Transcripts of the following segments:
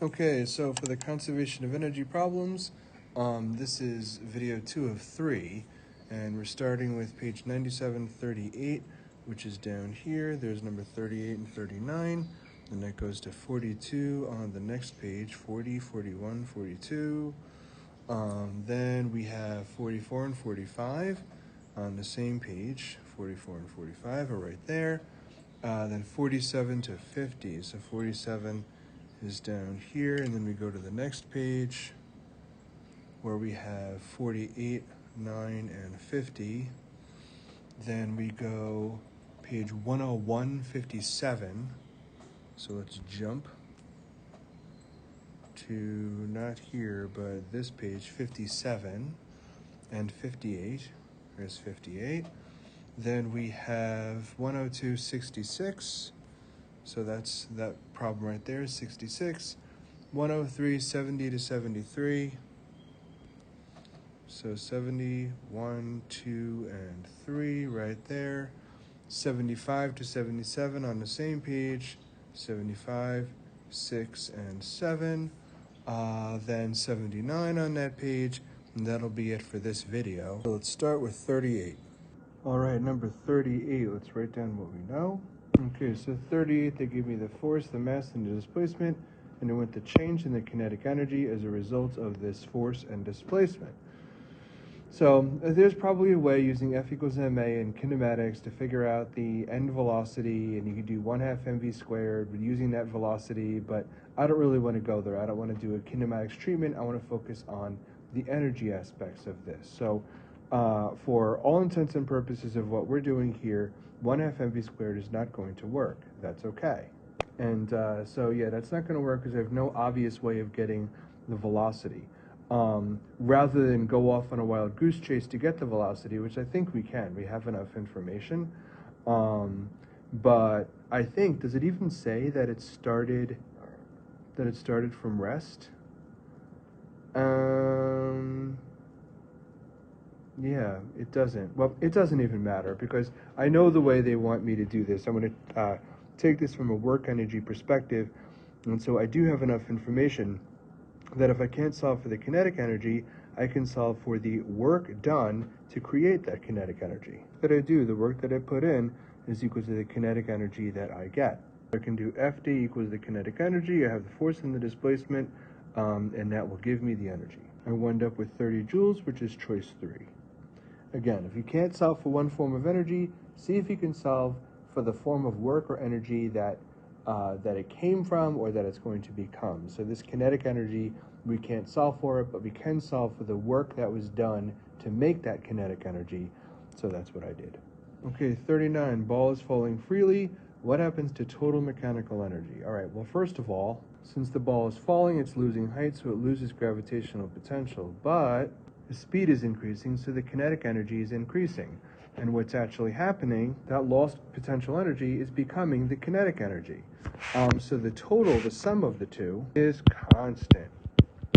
Okay, so for the conservation of energy problems, this is video 2 of 3, and we're starting with page 9738, which is down here. There's number 38 and 39, and that goes to 42 on the next page, 40, 41, 42. Then we have 44 and 45 on the same page. 44 and 45 are right there. Then 47 to 50, so 47 is down here, and then we go to the next page where we have 48, 9, and 50. Then we go page 101, 57. So let's jump to not here, but this page, 57 and 58. There's 58. Then we have 102, 66. So that's that problem right there, 66. 103, 70 to 73. So 70, 1, 2, and 3 right there. 75 to 77 on the same page. 75, 6, and 7. Then 79 on that page. And that'll be it for this video. So let's start with 38. All right, number 38. Let's write down what we know. Okay, so 38, they give me the force, the mass, and the displacement, and it went to change in the kinetic energy as a result of this force and displacement. So there's probably a way using F equals ma in kinematics to figure out the end velocity, and you could do 1/2 mv squared with using that velocity, but I don't really want to go there. I don't want to do a kinematics treatment. I want to focus on the energy aspects of this. So for all intents and purposes of what we're doing here, 1/2 mv squared is not going to work. That's okay. And so yeah, that's not going to work because I have no obvious way of getting the velocity. Rather than go off on a wild goose chase to get the velocity, which I think we can. We have enough information. But I think, does it even say that it started from rest? Yeah, it doesn't. Well, it doesn't even matter because I know the way they want me to do this. I'm going to take this from a work energy perspective, and so I do have enough information that if I can't solve for the kinetic energy, I can solve for the work done to create that kinetic energy. That I do, the work that I put in is equal to the kinetic energy that I get. I can do FD equals the kinetic energy. I have the force and the displacement, and that will give me the energy. I wind up with 30 joules, which is choice 3. Again, if you can't solve for one form of energy, see if you can solve for the form of work or energy that it came from or that it's going to become. So this kinetic energy, we can't solve for it, but we can solve for the work that was done to make that kinetic energy. So that's what I did. Okay, 39, ball is falling freely. What happens to total mechanical energy? All right, well, first of all, since the ball is falling, it's losing height, so it loses gravitational potential, but the speed is increasing, so the kinetic energy is increasing. And what's actually happening, that lost potential energy is becoming the kinetic energy. So the total, the sum of the two, is constant.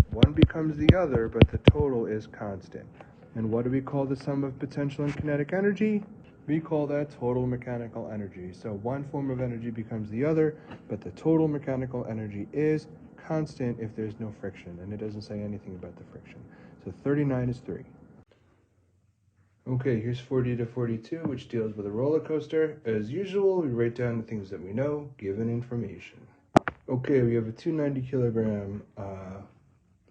One becomes the other, but the total is constant. And what do we call the sum of potential and kinetic energy? We call that total mechanical energy. So one form of energy becomes the other, but the total mechanical energy is constant if there's no friction. And it doesn't say anything about the friction. So 39 is 3. Okay, here's 40 to 42, which deals with a roller coaster. As usual, we write down the things that we know, given information. Okay, we have a 290 kilogram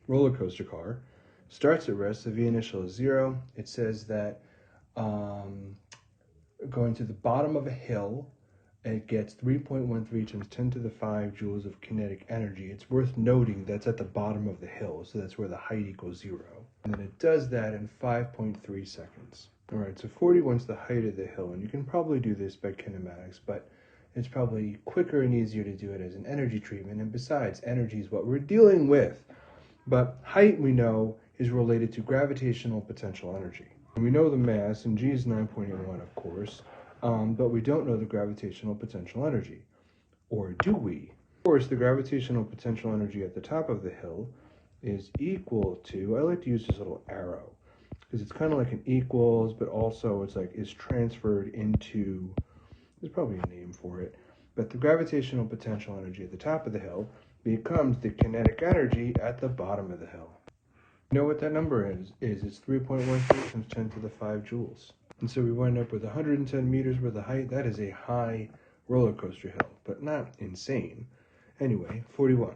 roller coaster car. Starts at rest, the V initial is 0. It says that going to the bottom of a hill, it gets 3.13 times 10 to the 5 joules of kinetic energy. It's worth noting that's at the bottom of the hill, so that's where the height equals 0. And then it does that in 5.3 seconds. All right, so 40 wants the height of the hill, and you can probably do this by kinematics, but it's probably quicker and easier to do it as an energy treatment, and besides, energy is what we're dealing with. But height, we know, is related to gravitational potential energy. And we know the mass, and G is 9.81, of course, but we don't know the gravitational potential energy. Or do we? Of course, the gravitational potential energy at the top of the hill is equal to, I like to use this little arrow, because it's kind of like an equals, but also it's like is transferred into, there's probably a name for it, but the gravitational potential energy at the top of the hill becomes the kinetic energy at the bottom of the hill. You know what that number is? It's 3.13 times 10 to the 5 joules. And so we wind up with 110 meters worth of height. That is a high roller coaster hill, but not insane. Anyway, 41.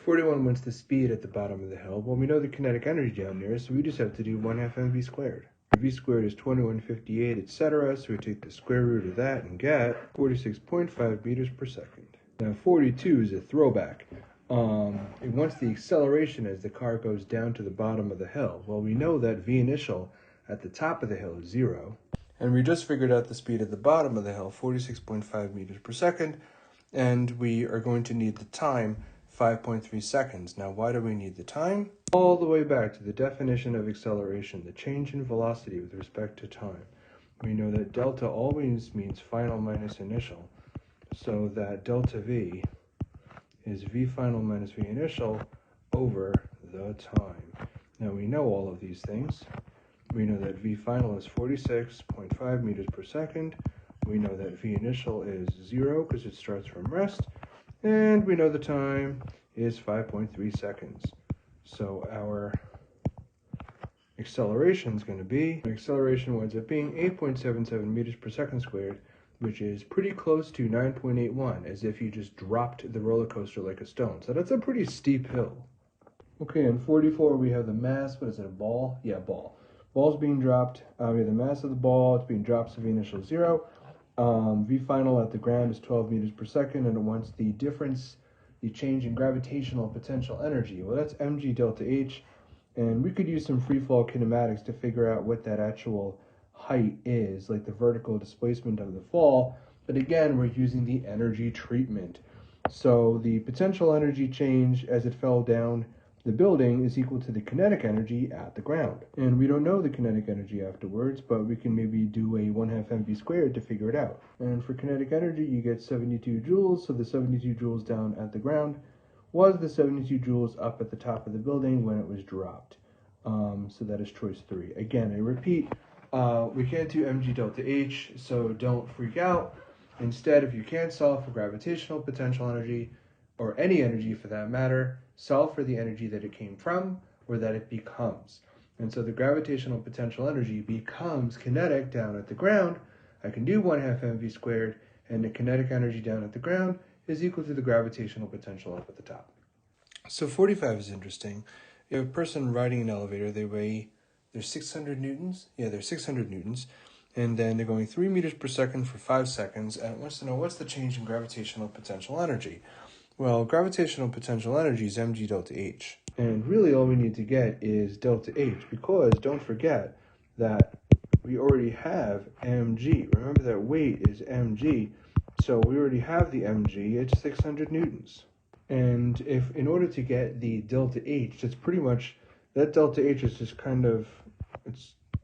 41, what's the speed at the bottom of the hill? Well, we know the kinetic energy down there, so we just have to do 1/2 mv squared. V squared is 2158, etc. So we take the square root of that and get 46.5 meters per second. Now 42 is a throwback. It wants the acceleration as the car goes down to the bottom of the hill. Well, we know that V initial at the top of the hill is 0. And we just figured out the speed at the bottom of the hill, 46.5 meters per second. And we are going to need the time, 5.3 seconds. Now, why do we need the time? All the way back to the definition of acceleration, the change in velocity with respect to time. We know that delta always means final minus initial, so that delta V is V final minus V initial over the time. Now we know all of these things. We know that V final is 46.5 meters per second. We know that V initial is 0 because it starts from rest. And we know the time is 5.3 seconds. So our acceleration is going to be, acceleration winds up being 8.77 meters per second squared, which is pretty close to 9.81, as if you just dropped the roller coaster like a stone. So that's a pretty steep hill. Okay, in 44 we have the mass. What is it, a ball? Yeah, ball. Ball's being dropped. We have the mass of the ball. It's being dropped, so V initial 0. V final at the ground is 12 meters per second, and it wants the difference, the change in gravitational potential energy. Well, that's mg delta h, and we could use some free fall kinematics to figure out what that actual height is, like the vertical displacement of the fall. But again, we're using the energy treatment. So the potential energy change as it fell down the building is equal to the kinetic energy at the ground. And we don't know the kinetic energy afterwards, but we can maybe do a 1/2 mv squared to figure it out. And for kinetic energy, you get 72 joules. So the 72 joules down at the ground was the 72 joules up at the top of the building when it was dropped. So that is choice 3. Again, I repeat, we can't do mg delta h, so don't freak out. Instead, if you can't solve for gravitational potential energy, or any energy for that matter, solve for the energy that it came from or that it becomes. And so the gravitational potential energy becomes kinetic down at the ground. I can do 1/2 mv squared, and the kinetic energy down at the ground is equal to the gravitational potential up at the top. So 45 is interesting. You have a person riding an elevator, they're 600 newtons. Yeah, they're 600 newtons. And then they're going 3 meters per second for 5 seconds. And it wants to know what's the change in gravitational potential energy. Well, gravitational potential energy is mg delta h. And really all we need to get is delta h, because don't forget that we already have mg. Remember that weight is mg, so we already have the mg, it's 600 newtons. And if in order to get the delta h, it's pretty much, that delta h is just kind of,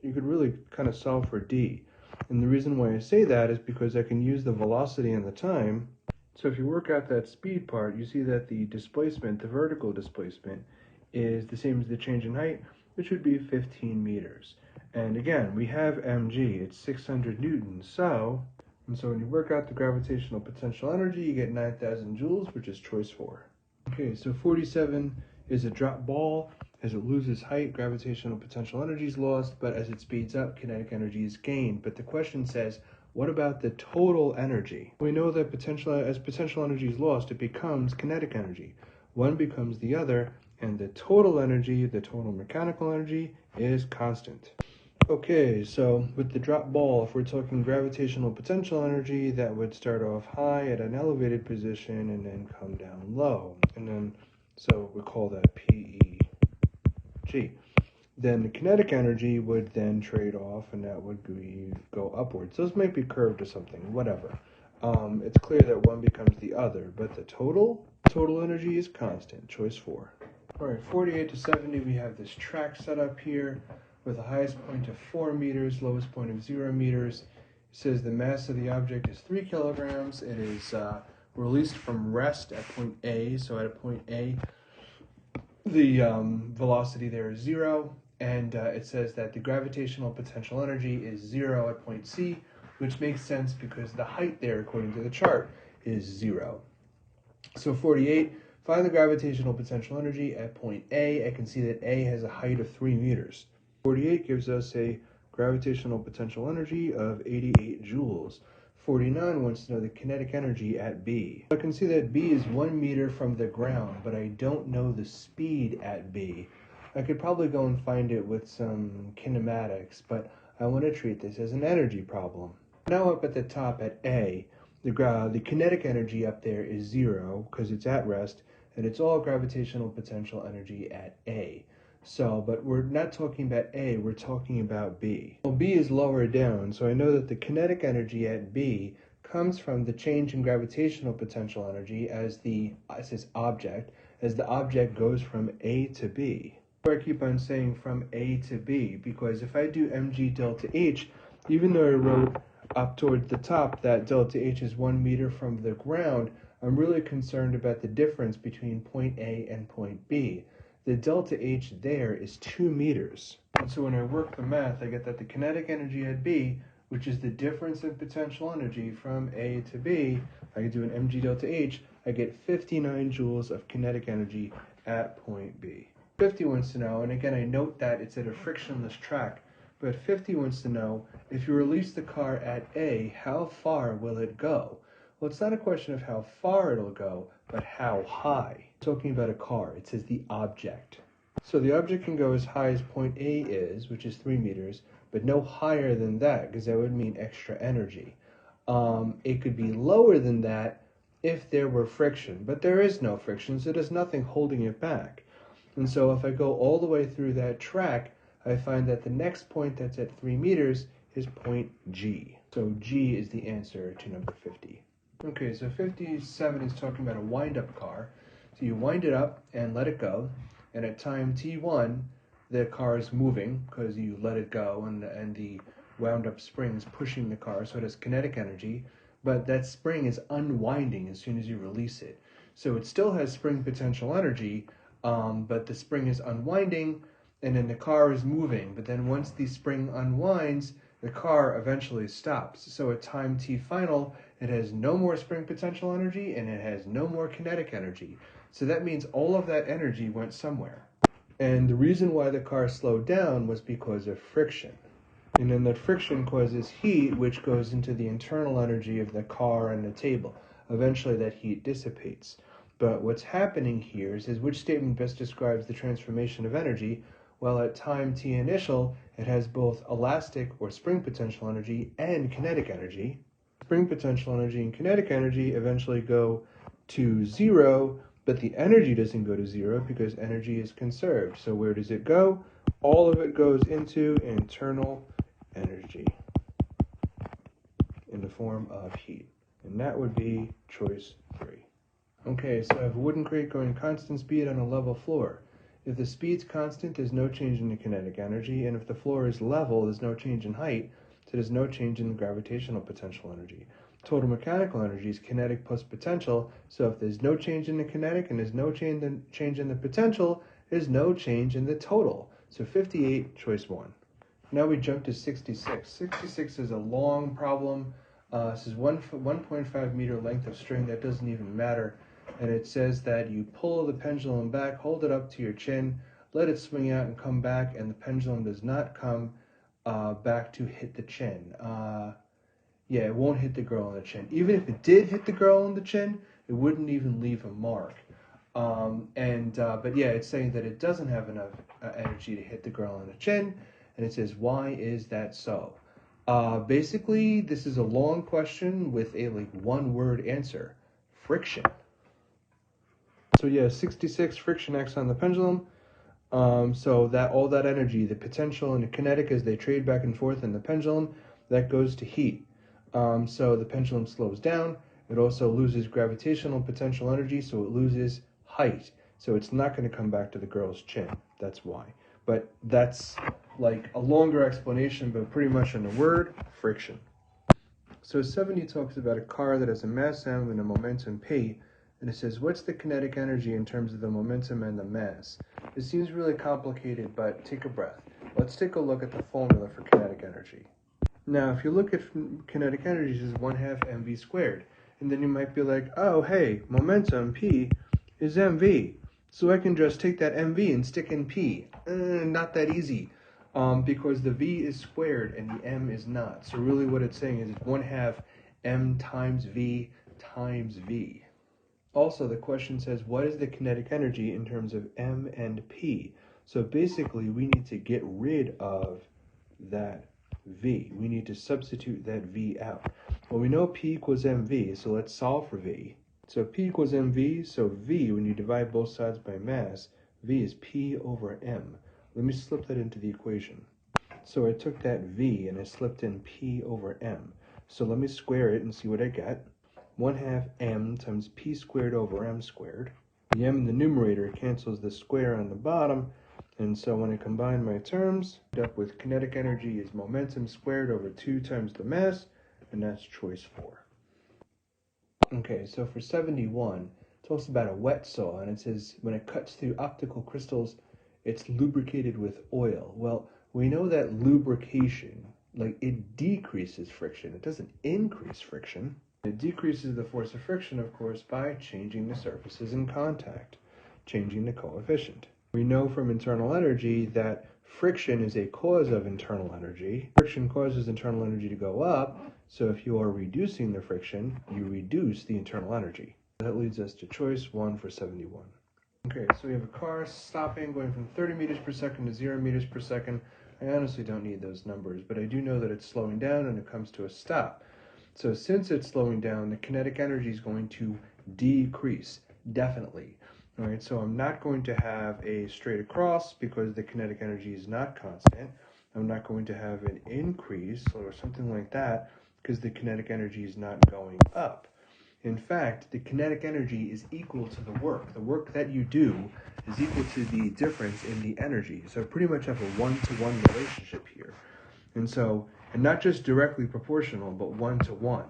you could really kind of solve for d. And the reason why I say that is because I can use the velocity and the time. So if you work out that speed part, you see that the displacement, the vertical displacement, is the same as the change in height, which would be 15 meters. And again, we have mg, it's 600 newtons. So when you work out the gravitational potential energy, you get 9,000 joules, which is choice 4. Okay, so 47 is a drop ball. As it loses height, gravitational potential energy is lost, but as it speeds up, kinetic energy is gained. But the question says, what about the total energy? We know that as potential energy is lost, it becomes kinetic energy. One becomes the other, and the total energy, the total mechanical energy, is constant. Okay, so with the drop ball, if we're talking gravitational potential energy, that would start off high at an elevated position and then come down low. And then, so we call that PEG. Then the kinetic energy would then trade off, and that would go upwards. Those might be curved or something, whatever. It's clear that one becomes the other, but the total energy is constant, choice 4. All right, 48 to 70, we have this track set up here with a highest point of 4 meters, lowest point of 0 meters. It says the mass of the object is 3 kilograms. It is released from rest at point A, so at a point A, the velocity there is 0. And it says that the gravitational potential energy is 0 at point C, which makes sense because the height there, according to the chart, is 0. So 48, Find the gravitational potential energy at point A. I can see that A has a height of 3 meters. 48 gives us a gravitational potential energy of 88 joules. 49 wants to know the kinetic energy at B. I can see that B is 1 meter from the ground, but I don't know the speed at B. I could probably go and find it with some kinematics, but I want to treat this as an energy problem. Now up at the top at A, the kinetic energy up there is 0 because it's at rest, and it's all gravitational potential energy at A. So, but we're not talking about A, we're talking about B. Well, B is lower down, so I know that the kinetic energy at B comes from the change in gravitational potential energy as the object goes from A to B. I keep on saying from A to B, because if I do mg delta H, even though I wrote up toward the top that delta H is 1 meter from the ground, I'm really concerned about the difference between point A and point B. The delta H there is 2 meters. And so when I work the math, I get that the kinetic energy at B, which is the difference in potential energy from A to B, I can do an mg delta H, I get 59 joules of kinetic energy at point B. 50 wants to know, and again I note that it's at a frictionless track, but 50 wants to know, if you release the car at A, how far will it go? Well, it's not a question of how far it'll go, but how high. Talking about a car, it says the object. So the object can go as high as point A is, which is 3 meters, but no higher than that, because that would mean extra energy. It could be lower than that if there were friction, but there is no friction, so there's nothing holding it back. And so if I go all the way through that track, I find that the next point that's at 3 meters is point G. So G is the answer to number 50. Okay, so 57 is talking about a wind-up car. So you wind it up and let it go, and at time t1, the car is moving because you let it go, and the wound-up spring is pushing the car, so it has kinetic energy, but that spring is unwinding as soon as you release it. So it still has spring potential energy, but the spring is unwinding, and then the car is moving. But then once the spring unwinds, the car eventually stops. So at time t final, it has no more spring potential energy, and it has no more kinetic energy. So that means all of that energy went somewhere. And the reason why the car slowed down was because of friction. And then that friction causes heat, which goes into the internal energy of the car and the table. Eventually that heat dissipates. But what's happening here is which statement best describes the transformation of energy? Well, at time t initial, it has both elastic or spring potential energy and kinetic energy. Spring potential energy and kinetic energy eventually go to 0, but the energy doesn't go to 0 because energy is conserved. So where does it go? All of it goes into internal energy in the form of heat. And that would be choice 3. Okay, so I have a wooden crate going constant speed on a level floor. If the speed's constant, there's no change in the kinetic energy, and if the floor is level, there's no change in height, so there's no change in the gravitational potential energy. Total mechanical energy is kinetic plus potential, so if there's no change in the kinetic and there's no change in the potential, there's no change in the total. So 58, choice 1. Now we jump to 66. 66 is a long problem. This is 1.5 meter length of string that doesn't even matter. And it says that you pull the pendulum back, hold it up to your chin, let it swing out and come back, and the pendulum does not come back to hit the chin. Yeah, it won't hit the girl on the chin. Even if it did hit the girl on the chin, it wouldn't even leave a mark. But yeah, it's saying that it doesn't have enough energy to hit the girl on the chin, and it says, why is that so? Basically, this is a long question with a one-word answer: friction. So yeah, 66, friction acts on the pendulum. So that all that energy, the potential and the kinetic, as they trade back and forth in the pendulum, that goes to heat. So the pendulum slows down. It also loses gravitational potential energy, so it loses height. So it's not going to come back to the girl's chin. That's why. But that's like a longer explanation, but pretty much in a word: friction. So 70 talks about a car that has a mass m and a momentum p. And it says, what's the kinetic energy in terms of the momentum and the mass? It seems really complicated, but take a breath. Let's take a look at the formula for kinetic energy. Now, if you look at kinetic energy, it's 1/2 mv squared. And then you might be like, oh, hey, momentum, p, is mv. So I can just take that mv and stick in p. Not that easy, because the v is squared and the m is not. So really what it's saying is it's 1/2 m times v times v. Also, the question says, what is the kinetic energy in terms of m and p? So basically, we need to get rid of that v. We need to substitute that v out. Well, we know p equals mv, so let's solve for v. So p equals mv, so v, when you divide both sides by mass, v is p over m. Let me slip that into the equation. So I took that v and I slipped in p over m. So let me square it and see what I get. 1/2 m times p squared over m squared. The m in the numerator cancels the square on the bottom, and so when I combine my terms, I end up with kinetic energy is momentum squared over 2 times the mass, and that's choice 4. Okay, so for 71, it talks about a wet saw, and it says when it cuts through optical crystals, it's lubricated with oil. Well, we know that lubrication, it decreases friction. It doesn't increase friction. It decreases the force of friction, of course, by changing the surfaces in contact, changing the coefficient. We know from internal energy that friction is a cause of internal energy. Friction causes internal energy to go up, so if you are reducing the friction, you reduce the internal energy. That leads us to choice 1 for 71. Okay, so we have a car stopping, going from 30 meters per second to 0 meters per second. I honestly don't need those numbers, but I do know that it's slowing down and it comes to a stop. So since it's slowing down, the kinetic energy is going to decrease, definitely. All right, so I'm not going to have a straight across because the kinetic energy is not constant. I'm not going to have an increase or something like that because the kinetic energy is not going up. In fact, the kinetic energy is equal to the work. The work that you do is equal to the difference in the energy. So I pretty much have a one-to-one relationship here. And not just directly proportional, but 1-to-1.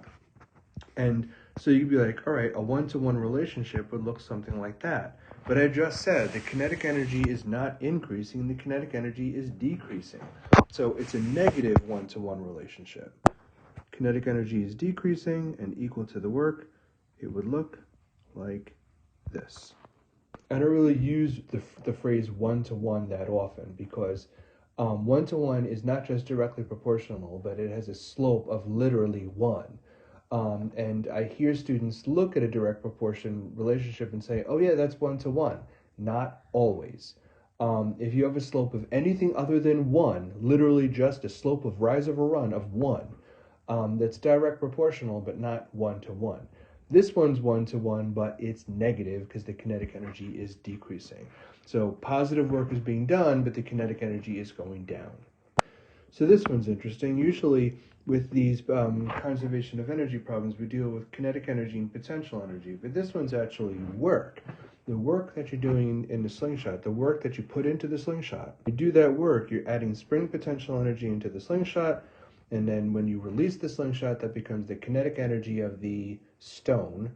And so you'd be like, all right, a 1-to-1 relationship would look something like that. But I just said the kinetic energy is not increasing, the kinetic energy is decreasing. So it's a negative 1-to-1 relationship. Kinetic energy is decreasing and equal to the work. It would look like this. I don't really use the phrase 1-to-1 that often because 1-to-1 is not just directly proportional, but it has a slope of literally 1. And I hear students look at a direct proportion relationship and say, oh yeah, that's 1-to-1. Not always. If you have a slope of anything other than 1, literally just a slope of rise over run of 1, that's direct proportional, but not 1-to-1. This one's 1-to-1, but it's negative because the kinetic energy is decreasing. So positive work is being done, but the kinetic energy is going down. So this one's interesting. Usually with these conservation of energy problems, we deal with kinetic energy and potential energy, but this one's actually work. The work that you're doing in the slingshot, the work that you put into the slingshot, you do that work, you're adding spring potential energy into the slingshot, and then when you release the slingshot, that becomes the kinetic energy of the stone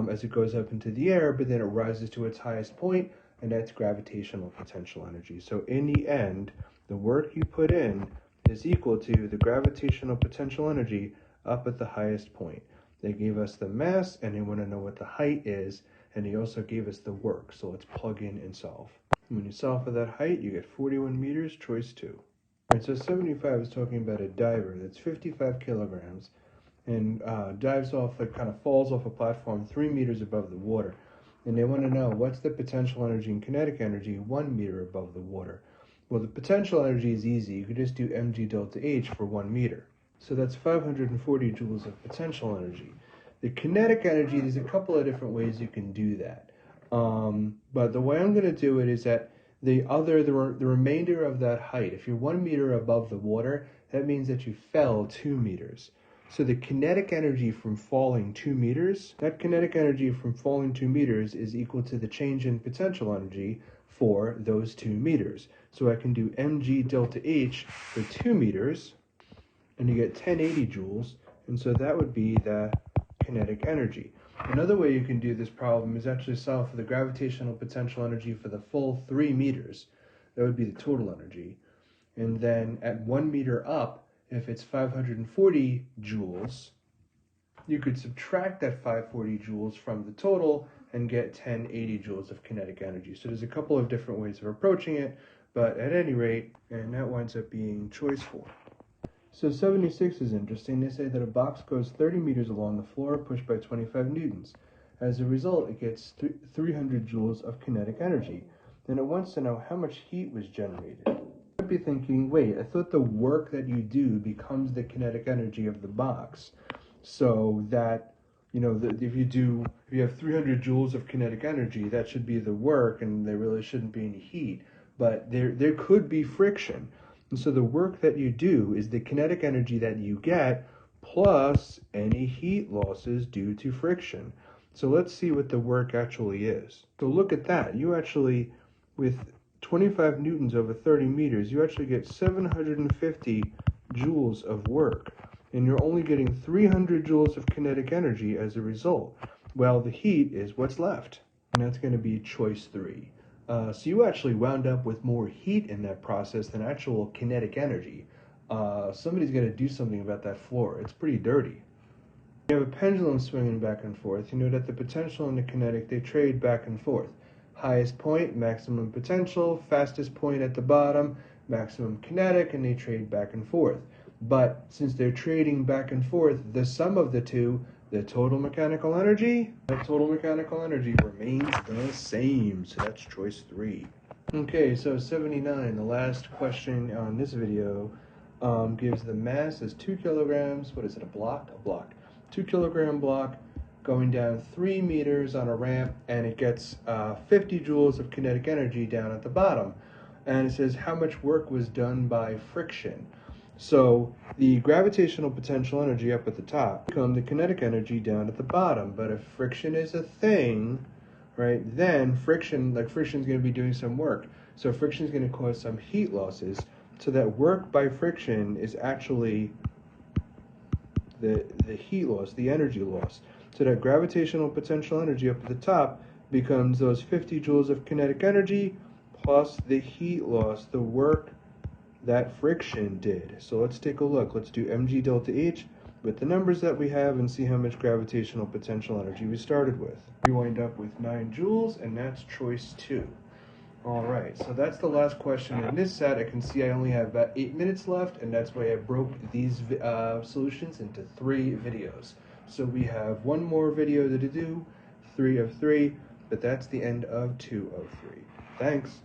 as it goes up into the air, but then it rises to its highest point, and that's gravitational potential energy. So in the end, the work you put in is equal to the gravitational potential energy up at the highest point. They gave us the mass, and they want to know what the height is, and they also gave us the work. So let's plug in and solve. When you solve for that height, you get 41 meters, choice 2. Alright, so 75 is talking about a diver that's 55 kilograms and dives off, kind of falls off a platform 3 meters above the water. And they want to know what's the potential energy and kinetic energy 1 meter above the water. Well, the potential energy is easy. You could just do mg delta h for 1 meter. So that's 540 joules of potential energy. The kinetic energy, there's a couple of different ways you can do that. But the way I'm going to do it is that the remainder of that height, if you're 1 meter above the water, that means that you fell 2 meters. So the kinetic energy from falling 2 meters, that kinetic energy from falling 2 meters is equal to the change in potential energy for those 2 meters. So I can do mg delta h for 2 meters, and you get 1080 joules, and so that would be the kinetic energy. Another way you can do this problem is actually solve for the gravitational potential energy for the full 3 meters. That would be the total energy. And then at 1 meter up, if it's 540 joules, you could subtract that 540 joules from the total, and get 1080 joules of kinetic energy. So there's a couple of different ways of approaching it, but at any rate, and that winds up being choice 4. So 76 is interesting. They say that a box goes 30 meters along the floor pushed by 25 newtons. As a result, it gets 300 joules of kinetic energy. Then it wants to know how much heat was generated. You might be thinking, wait, I thought the work that you do becomes the kinetic energy of the box. So that, if you have 300 joules of kinetic energy, that should be the work, and there really shouldn't be any heat. But there could be friction. And so the work that you do is the kinetic energy that you get plus any heat losses due to friction. So let's see what the work actually is. So look at that. You actually, with 25 newtons over 30 meters, you actually get 750 joules of work. And you're only getting 300 joules of kinetic energy as a result. Well, the heat is what's left. And that's going to be choice 3. So you actually wound up with more heat in that process than actual kinetic energy. Somebody's got to do something about that floor. It's pretty dirty. You have a pendulum swinging back and forth. You know that the potential and the kinetic, they trade back and forth. Highest point, maximum potential. Fastest point at the bottom, maximum kinetic, and they trade back and forth. But since they're trading back and forth, the sum of the two, the total mechanical energy, remains the same. So that's choice 3. Okay, so 79, the last question on this video, gives the mass as 2 kilograms. What is it, a block? A block. 2 kilogram block going down 3 meters on a ramp, and it gets 50 joules of kinetic energy down at the bottom. And it says how much work was done by friction. So the gravitational potential energy up at the top becomes the kinetic energy down at the bottom. But if friction is a thing, right, then friction's going to be doing some work. So friction is going to cause some heat losses. So that work by friction is actually the heat loss, the energy loss. So that gravitational potential energy up at the top becomes those 50 joules of kinetic energy plus the heat loss, the work that friction did. So let's take a look. Let's do mg delta h with the numbers that we have and see how much gravitational potential energy we started with. We wind up with 9 joules, and that's choice 2. Alright, so that's the last question in this set. I can see I only have about 8 minutes left, and that's why I broke these solutions into 3 videos. So we have 1 more video to do, 3 of 3, but that's the end of 2 of 3. Thanks.